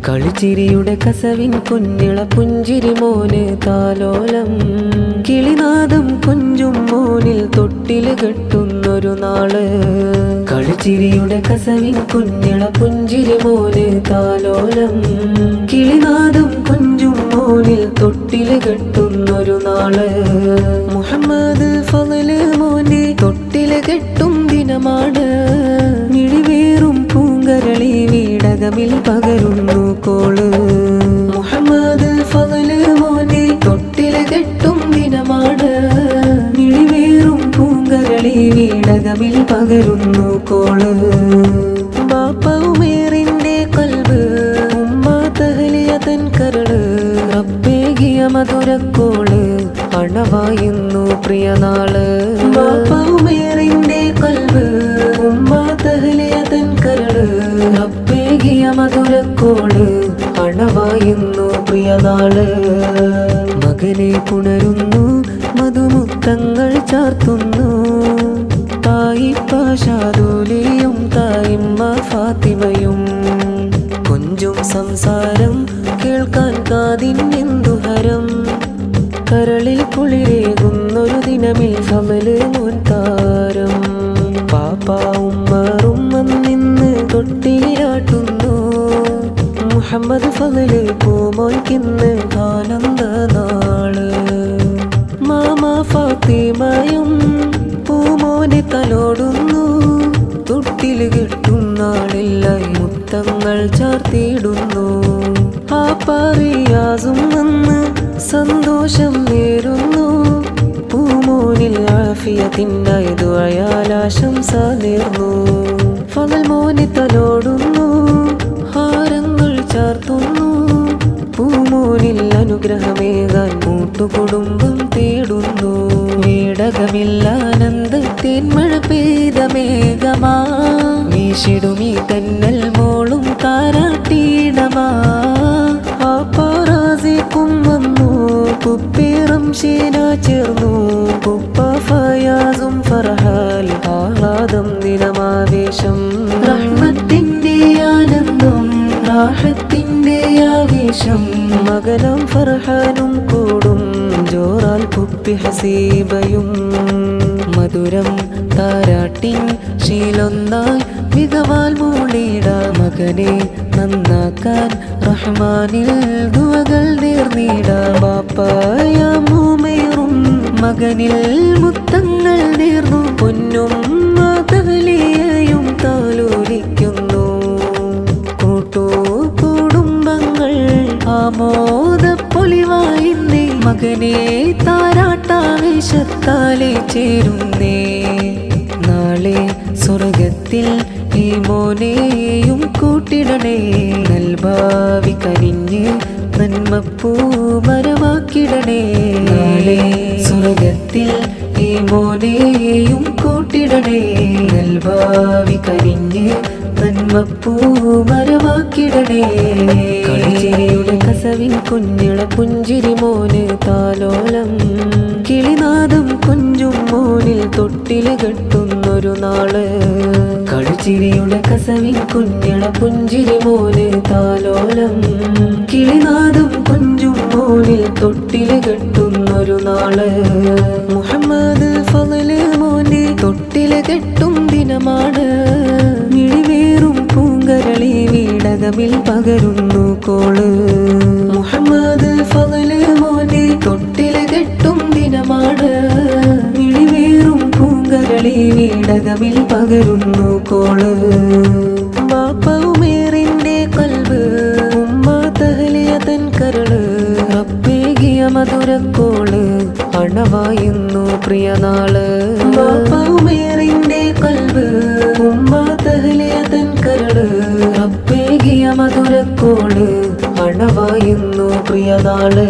കളിച്ചിരിയുടെ കസവിൻ കുഞ്ഞിള പുഞ്ചിരി മോന് താലോലം. കിളിനാദം കൊഞ്ചും മോനിൽ തൊട്ടില് കെട്ടുന്നൊരു നാള്. കളിച്ചിരിയുടെ കസവിൻ കുഞ്ഞിള പുഞ്ചിരി മോന് താലോലം. കിളിനാദം കൊഞ്ചും മോനിൽ തൊട്ടില് കെട്ടുന്നൊരു നാള്. മുഹമ്മദ് ഫളല് മോനെ തൊട്ടില് കെട്ടും ദിനമാണ്. മിഴിവേറും പൂങ്കരളി വീടകമിൽ പകരുന്നു കോള്. മുഹമ്മദ് ഫളല് മോനെ തൊട്ടില് കെട്ടും ദിനമാണ്. മിഴിവേറും പൂങ്കരളി വീടകമിൽ പകരുന്നു കോള്. ബാപ്പ ഉമേറിന്റെ കൽബ് ഉമ്മ തഹ്ലിയ തൻ കരള്. റബ്ബേകിയ മധുരക്കോള് അണവായുന്നു പ്രിയനാള്. ബാപ്പ ഉമേറിന്റെ കൽബ് ഉമ്മ തഹ്ലിയ തൻ കരള്. റബ്ബേകിയ മധുരക്കോള് അണവായുന്നു പ്രിയനാള്. മകനെ പുണരുന്നു മധുമുത്തങ്ങൾ ചാർത്തുന്നു. തായിപ്പാശാദൂലിയും തായിമ്മ ഫാത്തിമയും. കൊഞ്ചും സംസാരം കേൾക്കാൻ കാതിനെന്തുഹരം. കരളിൽ കുളിരേകുന്നൊരു ദിനമിൽ ഫളല് മോൻ താരം. പാപ്പ ഉമ്മറും വന്നിന്ന് തൊട്ടിലാട്ടുന്നു. മുഹമ്മദ് ഫളല് പൂമോയ്ക്കിന്ന് ആനന്ദ നാള്. മാമ ഫാത്തിമയും പൂമോനെ തലോടുന്നു. തൊട്ടില് കെട്ടും നാളിലായി മുത്തങ്ങൾ ചാർത്തിയിടുന്നു. ആ പാറിയാസും വന്ന് സന്തോഷം നേരുന്നു. പൂമോനിൽ ആഫിയത്തിനായി ദുആയാൽ ആശംസ നേർന്നു. ഫളൽ മോനെ തലോടുന്നു. ഹാരങ്ങൾ ചാർത്തുന്നു. പൂമോനിൽ അനുഗ്രഹമേകാൻ കൂട്ടുകുടുംബം തേടുന്നു. വീടകമില്ലാനന്ദത്തേൻ മഴ പെയ്ത മേഘമാ. വീശിടുമീ തന്നൽ മോളും താരാട്ടിയിടമാ. ആ പാറാസിക്കും വന്നു കുപ്പേറും ഷീന ചേർന്നു. കുപ്പ ഫയാസും ഫർഹാൽ ആഹ്ലാദം ദിനമാവേശം. റഹ്മത്തിന്റെ ആനന്ദം റാഹത്തിന്റെ ആവേശം. മകനും ഫർഹാനും കൂടും ജോറാൽ കുപ്പി ഹസീബയും. മധുരം താരാട്ടിൻ ശീലൊന്നായി മികവാൽ മൂളിട. മകനെ നന്നാക്കാൻ റഹ്മാനിൽ ദുആകൾ നേർന്നിട. ബാപ്പായ മൂമേറും മകനിൽ മുത്തങ്ങൾ നേർന്നു. പൊന്നും തഹ്ലിയയും താലോലിക്കുന്നു. കൂട്ടുകുടുംബങ്ങൾ ആമോദപ്പൊലിവായിന്നേ. മകനെ താരാട്ടാവേശത്താലെ ചേരുന്നേ. നാളെ സ്വർഗത്തിൽ ഈ മോനെയും കൂട്ടിടണേ. നൽഭാവി കനിഞ്ഞ് നന്മപ്പൂ മരമാക്കിടണേ. നാളെ സ്വർഗത്തിൽ ഈ മോനെയും കൂട്ടിടണേ. നൽഭാവി കനിഞ്ഞ് നന്മപ്പൂ മരമാക്കിടണേ. കളിച്ചിരിയുടെ കസവിൻ കുഞ്ഞിള പുഞ്ചിരി മോന് താലോലം. കിളിനാദം കൊഞ്ചും മോനിൽ തൊട്ടില് കെട്ടുന്നൊരു നാള്. കളിച്ചിരിയുടെ കസവിൻ കുഞ്ഞിള പുഞ്ചിരി മോന് താലോലം. കിളിനാദം കൊഞ്ചും മോനിൽ തൊട്ടില് കെട്ടുന്നൊരു നാള്. മുഹമ്മദ് ഫളല് മോനെ തൊട്ടില് കെട്ടും ദിനമാണ്. മിഴിവേറും പൂങ്കരളി വീടകമിൽ പകരുന്നു കോള്. മുഹമ്മദ് ഫളല് മോനെ തൊട്ടില് കെട്ടും ദിനമാണ്. മിഴിവേറും പൂങ്കരളി വീടകമിൽ പകരുന്നു കോള്. ബാപ്പ ഉമേറിന്റെ കൽബ് ഉമ്മ തഹ്ലിയ തൻ കരള്. റബ്ബേകിയ മധുരക്കോള് അണവായുന്നു പ്രിയനാള്. ബാപ്പ ഉമേറിന്റെ കൽബ് ഉമ്മ തഹ്ലിയ തൻ കരള്. റബ്ബേകിയ മധുരക്കോള് അണവായുന്നു പ്രിയനാള്.